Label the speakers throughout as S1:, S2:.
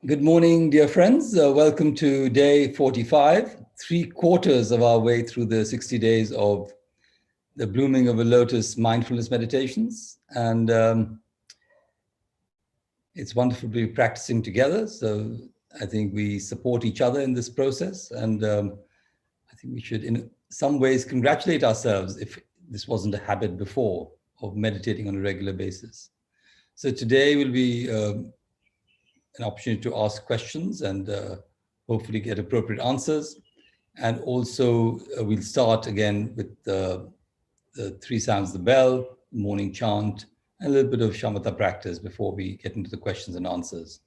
S1: Good morning, dear friends. Welcome to day 45, 3/4 of our way through the 60 days of the Blooming of a Lotus mindfulness meditations. And it's wonderful to be practicing together. So I think we support each other in this process. And I think we should, in some ways, congratulate ourselves if this wasn't a habit before of meditating on a regular basis. So today will be an opportunity to ask questions and hopefully get appropriate answers. And also we'll start again with the three sounds of the bell, morning chant, and a little bit of shamatha practice before we get into the questions and answers.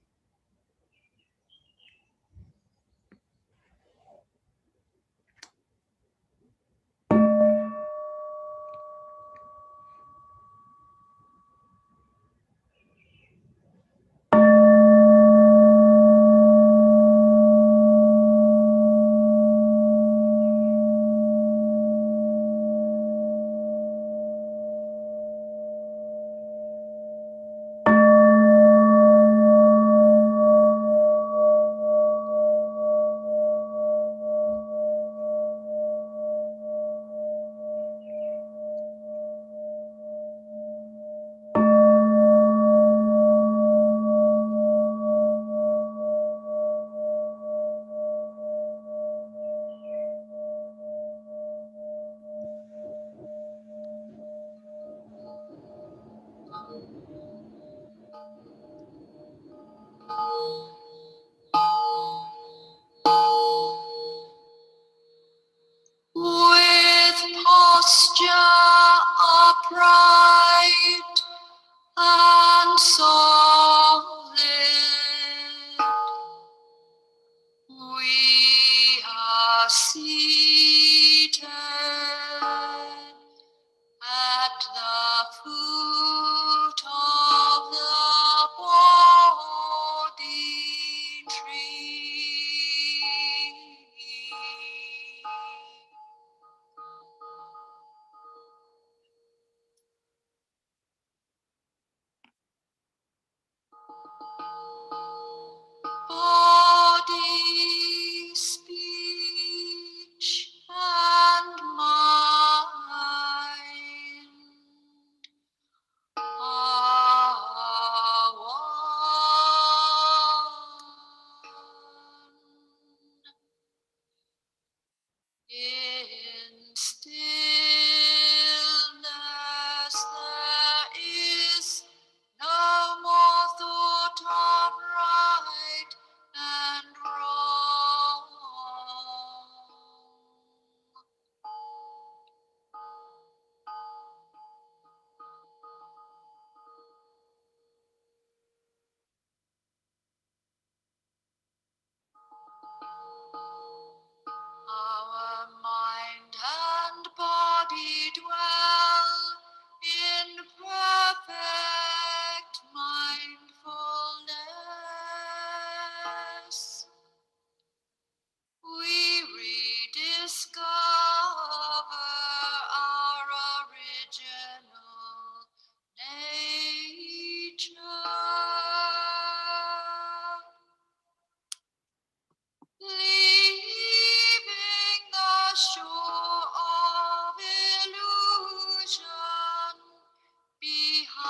S2: With posture upright and solid, we are seated at the foot of the Bodhi tree. Body, speech, and mind are one. In stillness there is no more thought of right and wrong. Our mind and body dwell in perfect mindfulness. We rediscover our original nature. Leaving the shore of illusion behind.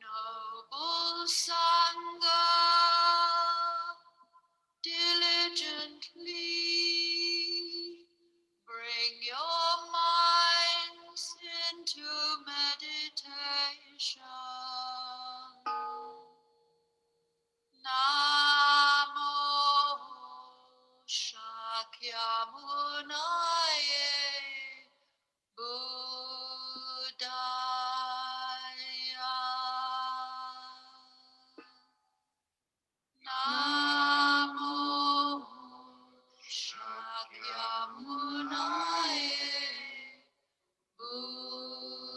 S2: Noble Sangha, diligently bring your minds into meditation. Namo Shakyamunaya Buddhaya. Namo Shakyamunaya Buddhaya.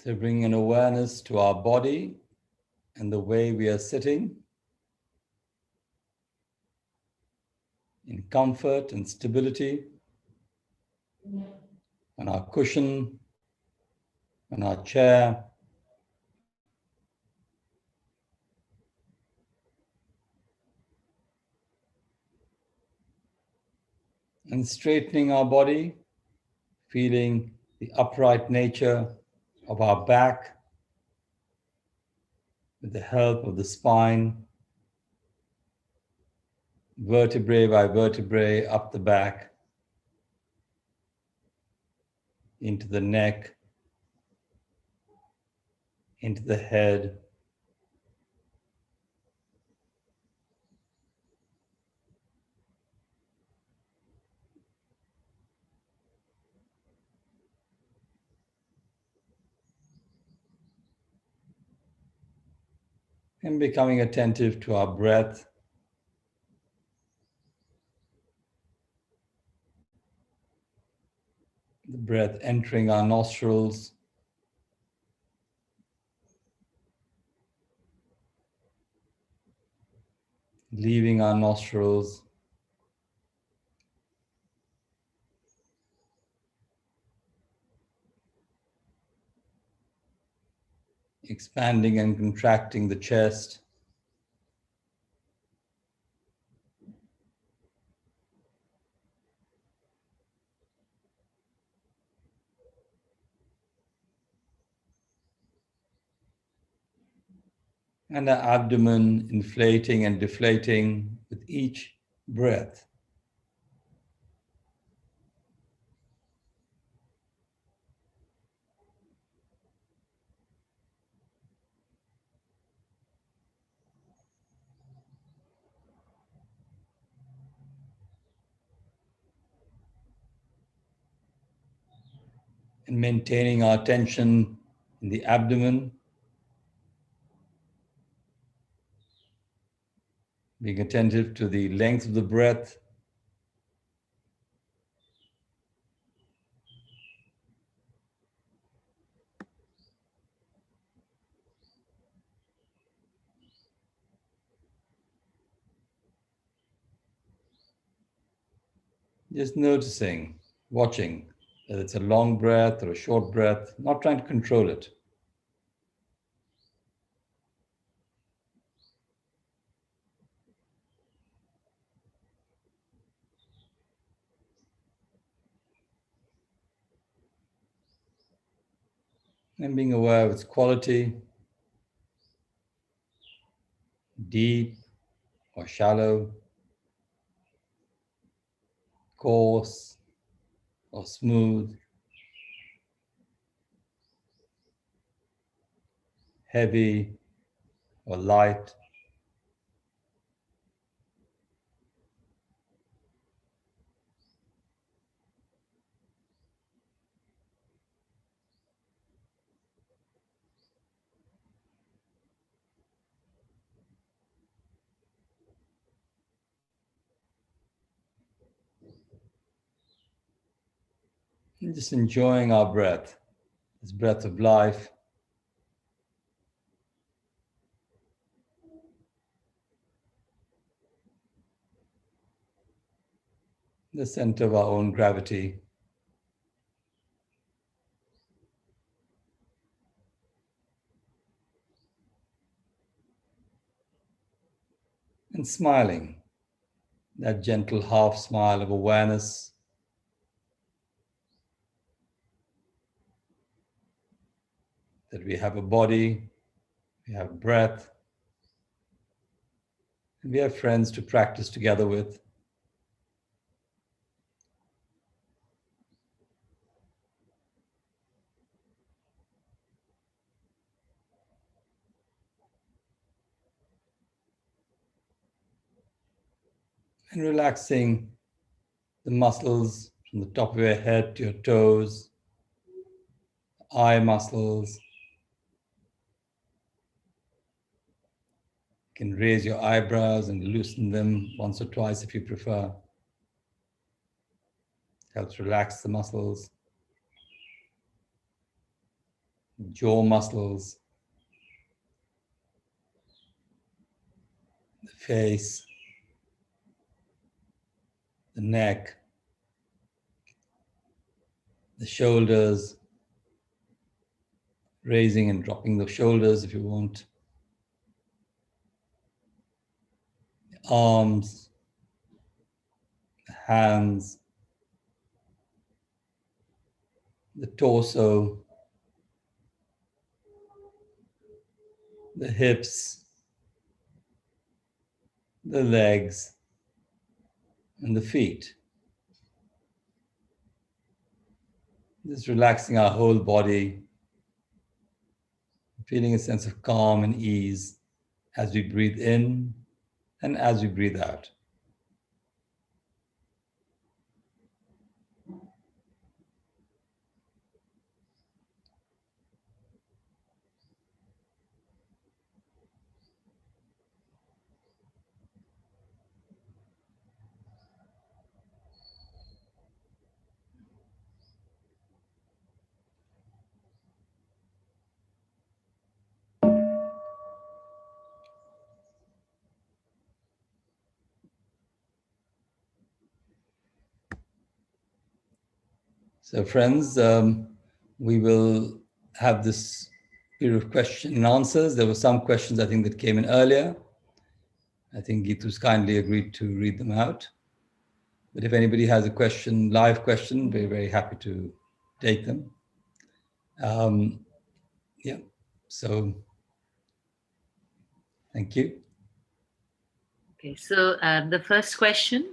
S1: So bring an awareness to our body and the way we are sitting in comfort and stability on our cushion, on our chair. And straightening our body, feeling the upright nature of our back with the help of the spine, vertebrae by vertebrae up the back, into the neck, into the head. And becoming attentive to our breath, the breath entering our nostrils, leaving our nostrils, expanding and contracting the chest, and our abdomen inflating and deflating with each breath. And maintaining our tension in the abdomen, being attentive to the length of the breath, just noticing, watching, whether it's a long breath or a short breath, not trying to control it. And being aware of its quality, deep or shallow, coarse or smooth, heavy or light. And just enjoying our breath, this breath of life. The center of our own gravity. And smiling, that gentle half smile of awareness. That we have a body, we have breath, and we have friends to practice together with. And relaxing the muscles from the top of your head to your toes, eye muscles. You can raise your eyebrows and loosen them once or twice if you prefer. Helps relax the muscles. Jaw muscles, the face, the neck, the shoulders, raising and dropping the shoulders if you want. The arms, the hands, the torso, the hips, the legs, and the feet. Just relaxing our whole body, feeling a sense of calm and ease as we breathe in and as we breathe out. So friends, we will have this period of question and answers. There were some questions I think that came in earlier. I think Geetu's kindly agreed to read them out. But if anybody has a question, live question, we're very happy to take them. Yeah, so thank you.
S3: Okay, so the first question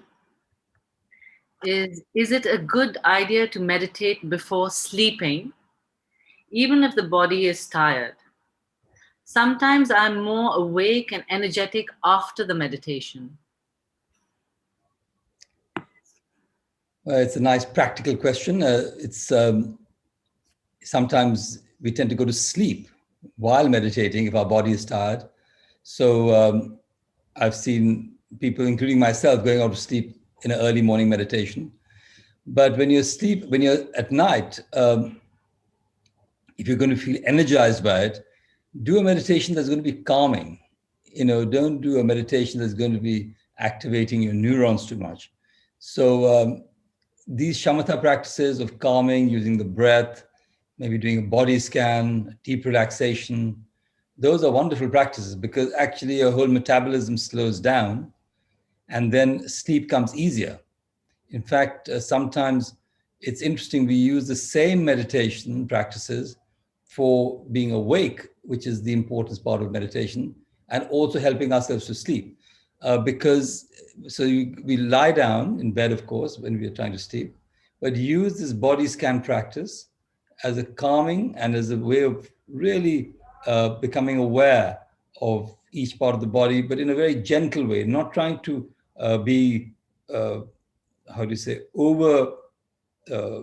S3: is it a good idea to meditate before sleeping, even if the body is tired? Sometimes I'm more awake and energetic after the meditation.
S1: Well, it's a nice practical question. It's sometimes we tend to go to sleep while meditating if our body is tired. So I've seen people, including myself, going out to sleep in an early morning meditation. But when you're at night, if you're going to feel energized by it, do a meditation that's going to be calming. Don't do a meditation that's going to be activating your neurons too much. So these shamatha practices of calming, using the breath, maybe doing a body scan, deep relaxation, those are wonderful practices because actually your whole metabolism slows down and then sleep comes easier. In fact, sometimes it's interesting, we use the same meditation practices for being awake, which is the important part of meditation, and also helping ourselves to sleep. We lie down in bed, of course, when we are trying to sleep, but use this body scan practice as a calming and as a way of really becoming aware of each part of the body, but in a very gentle way, not trying to be how do you say, uh,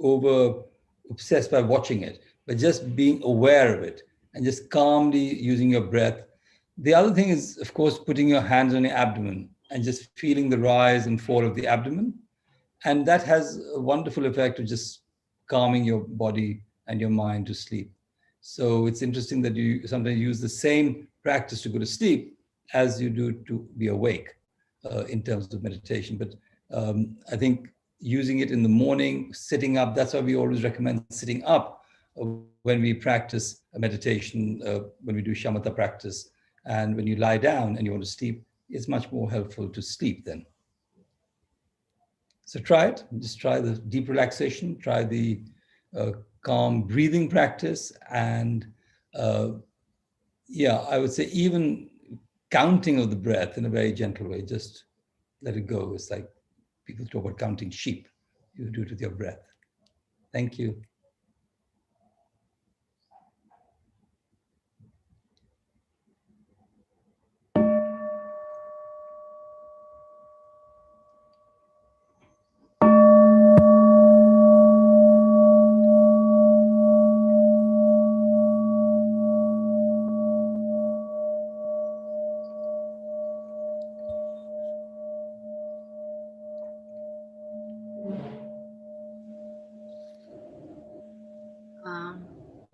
S1: over obsessed by watching it, but just being aware of it and just calmly using your breath. The other thing is, of course, putting your hands on your abdomen and just feeling the rise and fall of the abdomen. And that has a wonderful effect of just calming your body and your mind to sleep. So it's interesting that you sometimes use the same practice to go to sleep as you do to be awake in terms of meditation. But I think using it in the morning, sitting up, that's why we always recommend sitting up when we practice a meditation, when we do shamatha practice. And when you lie down and you want to sleep, it's much more helpful to sleep then. So try it, just try the deep relaxation, try the calm breathing practice. And yeah, I would say even counting of the breath in a very gentle way, just let it go. It's like people talk about counting sheep. You do it with your breath. Thank you.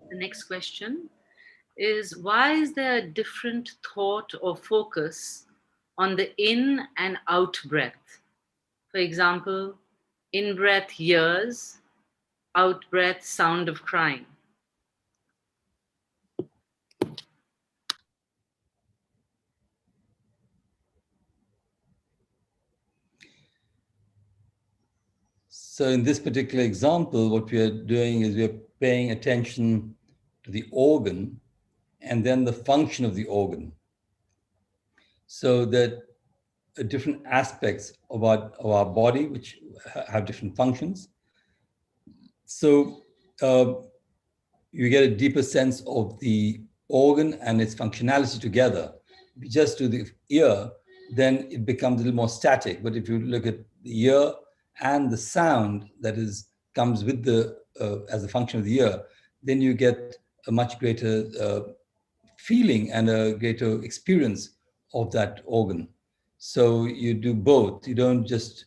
S3: The next question is, why is there a different thought or focus on the in and out breath? For example, in breath years, out breath sound of crying.
S1: So in this particular example, what we are doing is we are paying attention to the organ and then the function of the organ. So that different aspects of our body, which have different functions. So you get a deeper sense of the organ and its functionality together. If you just do the ear, then it becomes a little more static. But if you look at the ear and the sound that comes with the as a function of the ear, then you get a much greater feeling and a greater experience of that organ. So you do both. You don't just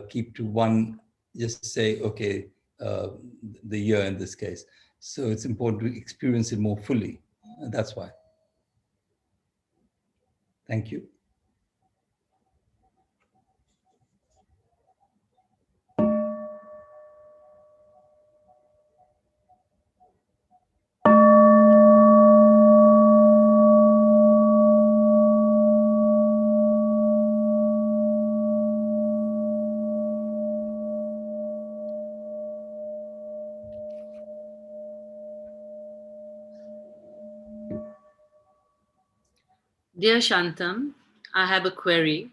S1: keep to one, just say, okay, the ear in this case. So it's important to experience it more fully. And that's why. Thank you.
S3: Dear Shantam, I have a query.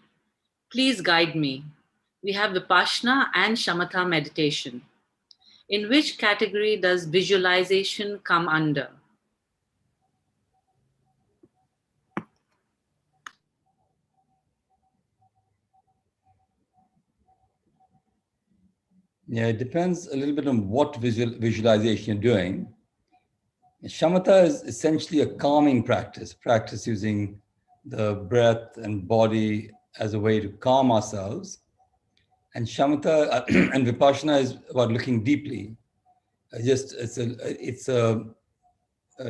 S3: Please guide me. We have Vipassana and Shamatha meditation. In which category does visualization come under?
S1: Yeah, it depends a little bit on what visualization you're doing. Shamatha is essentially a calming practice using the breath and body as a way to calm ourselves. And shamatha and vipassana is about looking deeply. It's a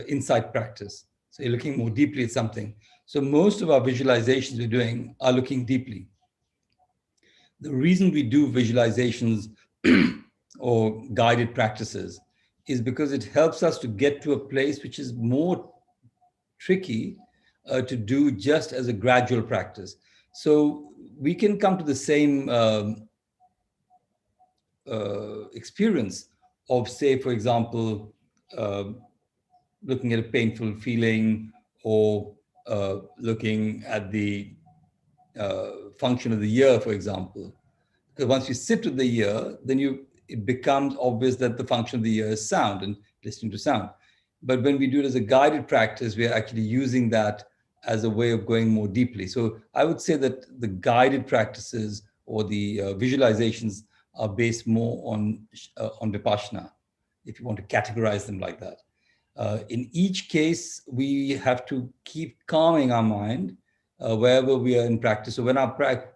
S1: insight practice. So you're looking more deeply at something. So most of our visualizations we're doing are looking deeply. The reason we do visualizations or guided practices is because it helps us to get to a place which is more tricky to do just as a gradual practice. So we can come to the same experience of, say, for example, looking at a painful feeling or looking at the function of the ear, for example. Because once you sit with the ear, then it becomes obvious that the function of the ear is sound and listening to sound. But when we do it as a guided practice, we are actually using that as a way of going more deeply. So I would say that the guided practices or the visualizations are based more on Vipassana, if you want to categorize them like that. In each case, we have to keep calming our mind wherever we are in practice. So when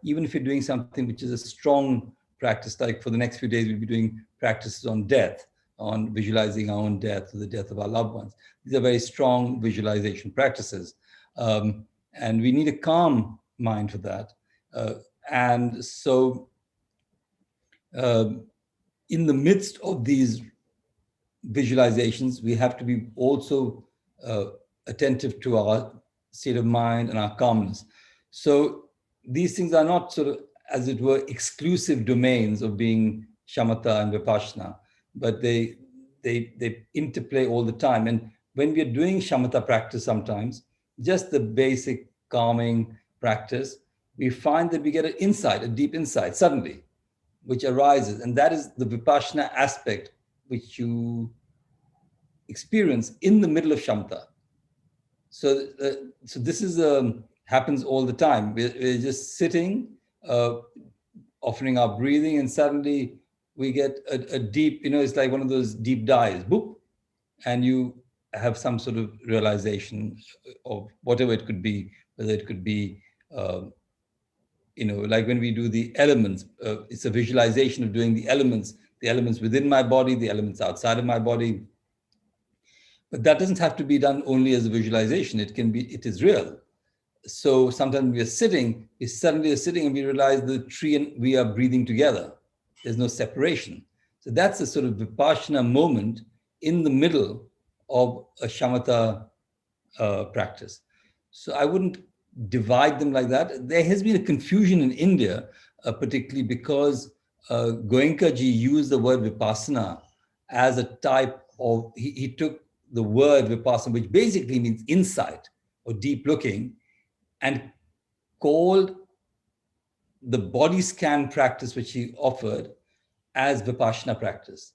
S1: even if you're doing something which is a strong practice. Like for the next few days, we'll be doing practices on death, on visualizing our own death or the death of our loved ones. These are very strong visualization practices. And we need a calm mind for that. And so in the midst of these visualizations, we have to be also attentive to our state of mind and our calmness. So these things are not sort of, as it were, exclusive domains of being shamatha and vipassana, but they interplay all the time. And when we are doing shamatha practice sometimes, just the basic calming practice, we find that we get an insight, a deep insight suddenly, which arises. And that is the vipassana aspect which you experience in the middle of shamatha. So this is happens all the time. We're just sitting, offering our breathing, and suddenly we get a deep, it's like one of those deep dives, boop, and you have some sort of realization of whatever it could be, whether it could be, like when we do the elements, it's a visualization of doing the elements within my body, the elements outside of my body. But that doesn't have to be done only as a visualization. It is real. So sometimes we suddenly are sitting and we realize the tree and we are breathing together. There's no separation. So that's a sort of vipassana moment in the middle of a shamatha practice. So I wouldn't divide them like that. There has been a confusion in India, particularly because Goenkaji used the word vipassana as a type of, he took the word vipassana, which basically means insight or deep looking, and called the body scan practice, which he offered, as vipassana practice.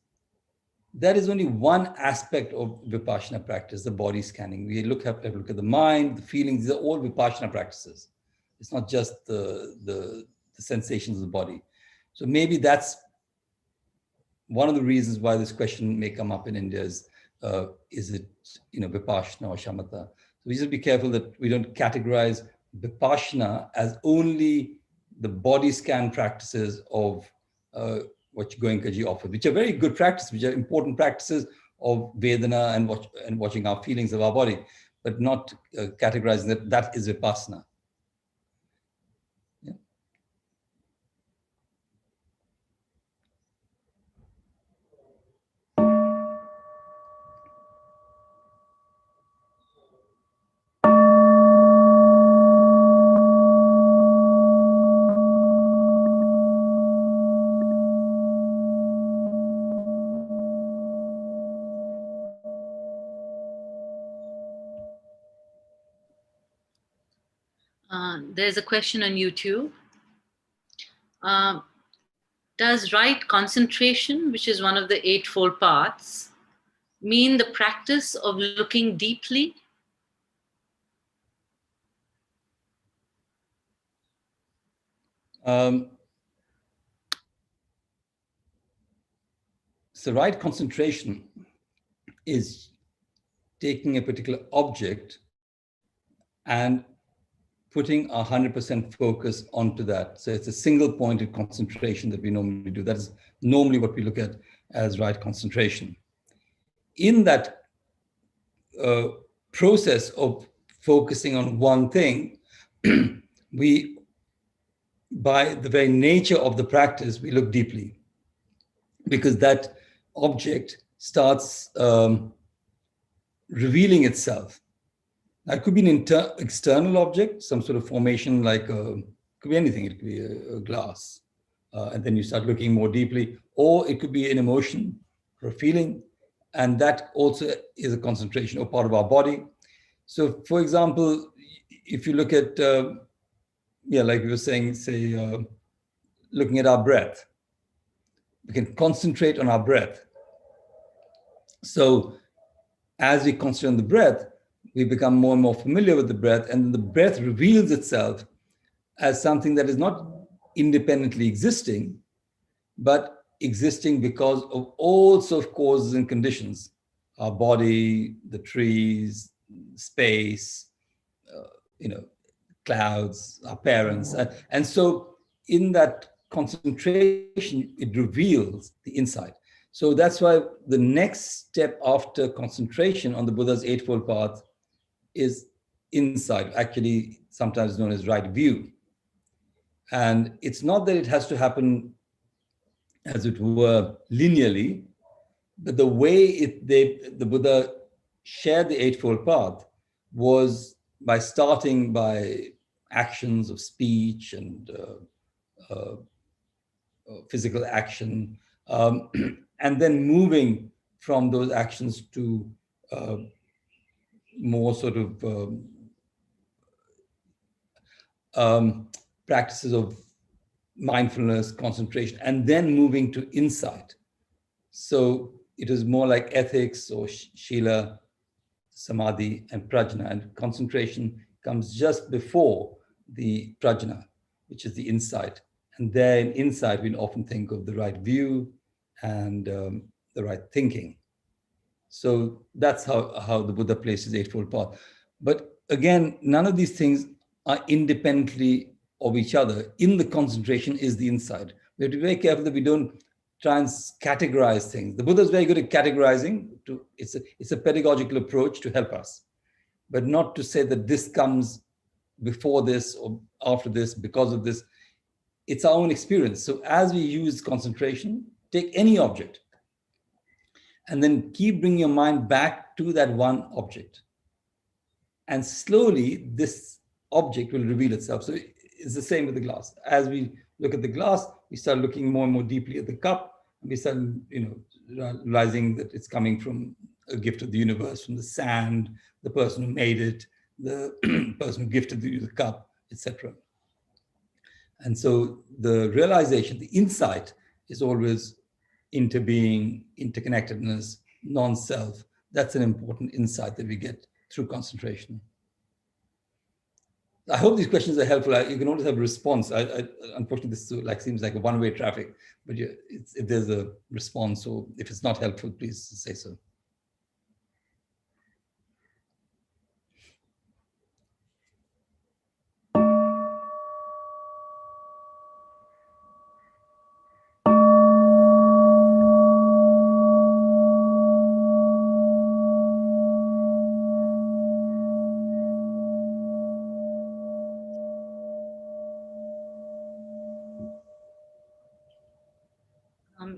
S1: That is only one aspect of vipassana practice, the body scanning. We look at the mind, the feelings, these are all vipassana practices. It's not just the sensations of the body. So maybe that's one of the reasons why this question may come up in India is it vipassana or shamatha? So we just be careful that we don't categorize vipassana as only the body scan practices of what Goenkaji offered, which are very good practices, which are important practices of Vedana and watching our feelings of our body, but not categorizing that is vipassana. Yeah.
S3: There's a question on YouTube. Does right concentration, which is one of the Eightfold Paths, mean the practice of looking deeply?
S1: So right concentration is taking a particular object and putting 100% focus onto that. So it's a single pointed concentration that we normally do. That is normally what we look at as right concentration. In that process of focusing on one thing, we, by the very nature of the practice, we look deeply, because that object starts revealing itself. That could be an external object, some sort of formation, like could be anything. It could be a glass, and then you start looking more deeply, or it could be an emotion or a feeling, and that also is a concentration or part of our body. So, for example, if you look at, like we were saying, say, looking at our breath, we can concentrate on our breath. So, as we concentrate on the breath, we become more and more familiar with the breath, and the breath reveals itself as something that is not independently existing, but existing because of all sorts of causes and conditions: our body, the trees, space, clouds, our parents. And so in that concentration, it reveals the insight. So that's why the next step after concentration on the Buddha's Eightfold Path is insight, actually sometimes known as right view. And it's not that it has to happen, as it were, linearly, but the way the Buddha shared the Eightfold Path was by starting by actions of speech and physical action, and then moving from those actions to more sort of practices of mindfulness, concentration, and then moving to insight. So it is more like ethics or shila, samadhi, and prajna. And concentration comes just before the prajna, which is the insight. And there in insight, we often think of the right view and the right thinking. So that's how the Buddha places Eightfold Path. But again, none of these things are independently of each other. In the concentration is the insight. We have to be very careful that we don't try and categorize things. The Buddha is very good at categorizing. It's a pedagogical approach to help us, but not to say that this comes before this or after this because of this. It's our own experience. So as we use concentration, take any object and then keep bringing your mind back to that one object. And slowly this object will reveal itself. So it's the same with the glass. As we look at the glass, we start looking more and more deeply at the cup, and we start, realizing that it's coming from a gift of the universe, from the sand, the person who made it, the person who gifted you the cup, etc. And so the realization, the insight is always interbeing, interconnectedness, non-self. That's an important insight that we get through concentration. I hope these questions are helpful. You can always have a response. Unfortunately, this seems like a one-way traffic, but if there's a response or if it's not helpful, please say so.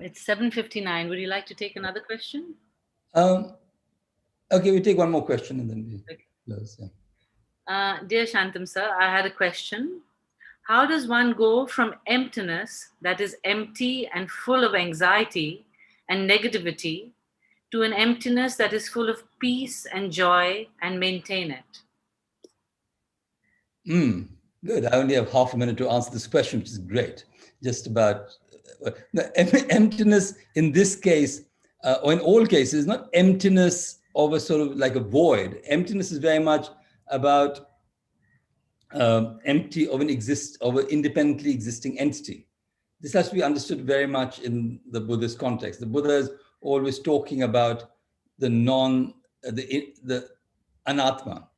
S3: It's 7:59. Would you like to take another question?
S1: Okay, we take one more question and then we close. Yeah.
S3: Dear Shantam sir, I had a question. How does one go from emptiness, that is empty and full of anxiety and negativity, to an emptiness that is full of peace and joy, and maintain it?
S1: Good. I only have half a minute to answer this question, which is great. Just about the emptiness in this case, or in all cases, not emptiness of a sort of like a void. Emptiness is very much about empty of an independently existing entity. This has to be understood very much in the Buddhist context. The Buddha is always talking about the anatma,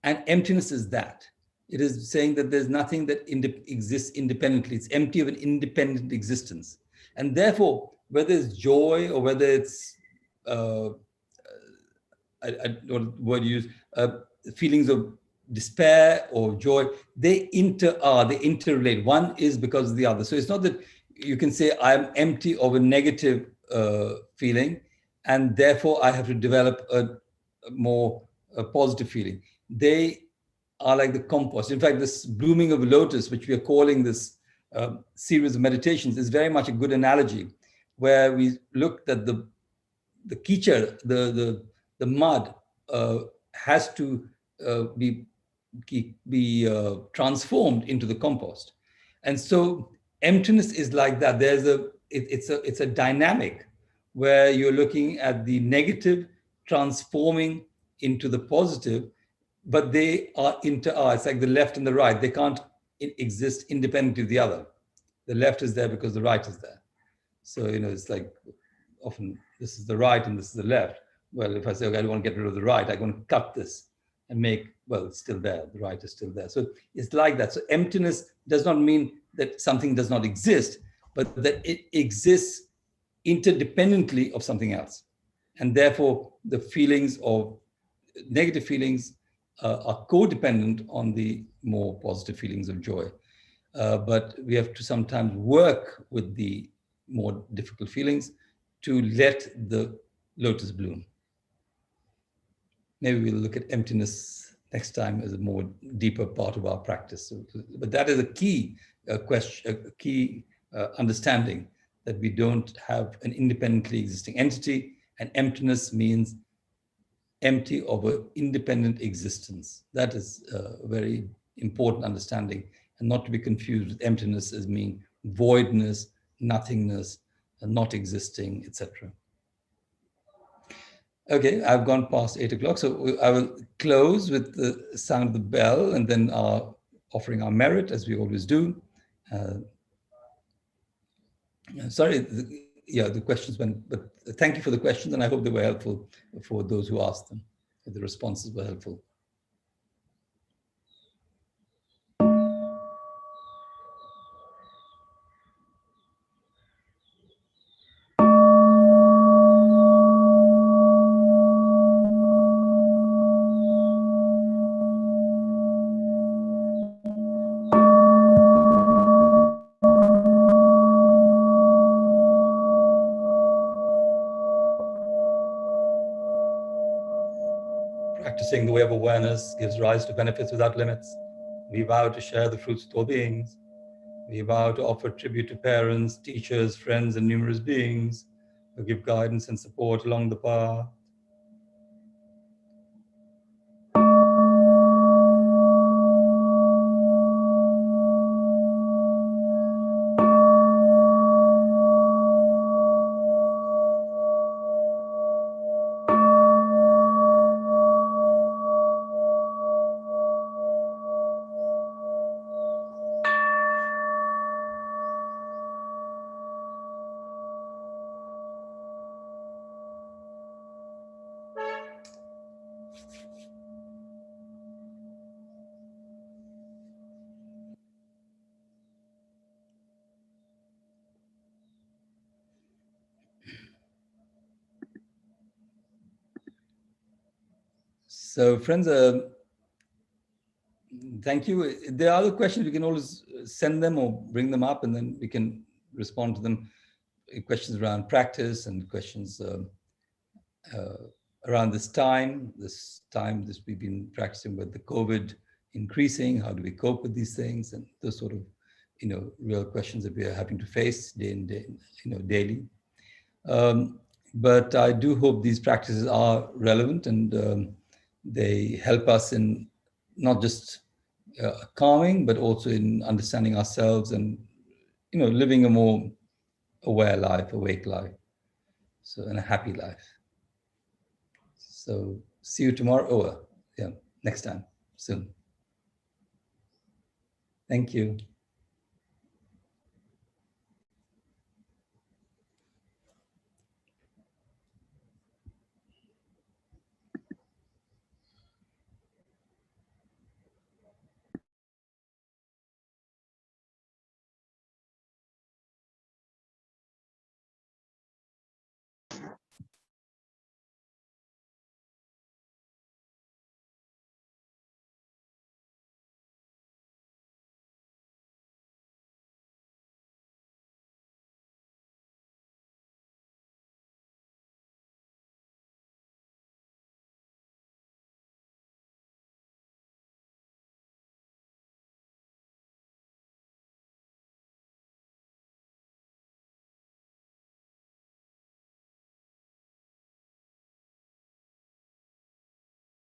S1: and emptiness is that. It is saying that there's nothing that exists independently. It's empty of an independent existence. And therefore, whether it's joy or whether it's, I don't know what word you use, feelings of despair or joy, they interrelate. One is because of the other. So it's not that you can say I'm empty of a negative feeling and therefore I have to develop a more positive feeling. They are like the compost. In fact, this blooming of a lotus, which we are calling this series of meditations, is very much a good analogy, where we looked at the kichar, the mud, has to be transformed into the compost. And so emptiness is like that. It's a dynamic where you're looking at the negative transforming into the positive, but they are it's like the left and the right. They can't exist independently of the other. The left is there because the right is there. So, it's like often this is the right and this is the left. Well, if I say, okay, I don't want to get rid of the right, I'm going to cut this and make, well, it's still there. The right is still there. So it's like that. So emptiness does not mean that something does not exist, but that it exists interdependently of something else. And therefore, the feelings of negative feelings are codependent on the more positive feelings of joy. But we have to sometimes work with the more difficult feelings to let the lotus bloom. Maybe we'll look at emptiness next time as a more deeper part of our practice. So, but that is a key question, a key understanding, that we don't have an independently existing entity, and emptiness means empty of an independent existence. That is a very important understanding, and not to be confused with emptiness as meaning voidness, nothingness, not existing, etc. Okay, I've gone past 8 o'clock, so I will close with the sound of the bell, and then offering our merit, as we always do. Sorry, the questions went, but thank you for the questions, and I hope they were helpful for those who asked them. The responses were helpful. Practicing the way of awareness gives rise to benefits without limits. We vow to share the fruits with all beings. We vow to offer tribute to parents, teachers, friends, and numerous beings who give guidance and support along the path. So friends, thank you. If there are other questions, we can always send them or bring them up, and then we can respond to them. Questions around practice and questions around this time we've been practicing with the COVID increasing. How do we cope with these things? And those sort of, real questions that we are having to face day in day, daily. But I do hope these practices are relevant, and they help us in not just calming, but also in understanding ourselves and, living a more aware life, awake life, so, and a happy life. So see you tomorrow. Next time, soon. Thank you.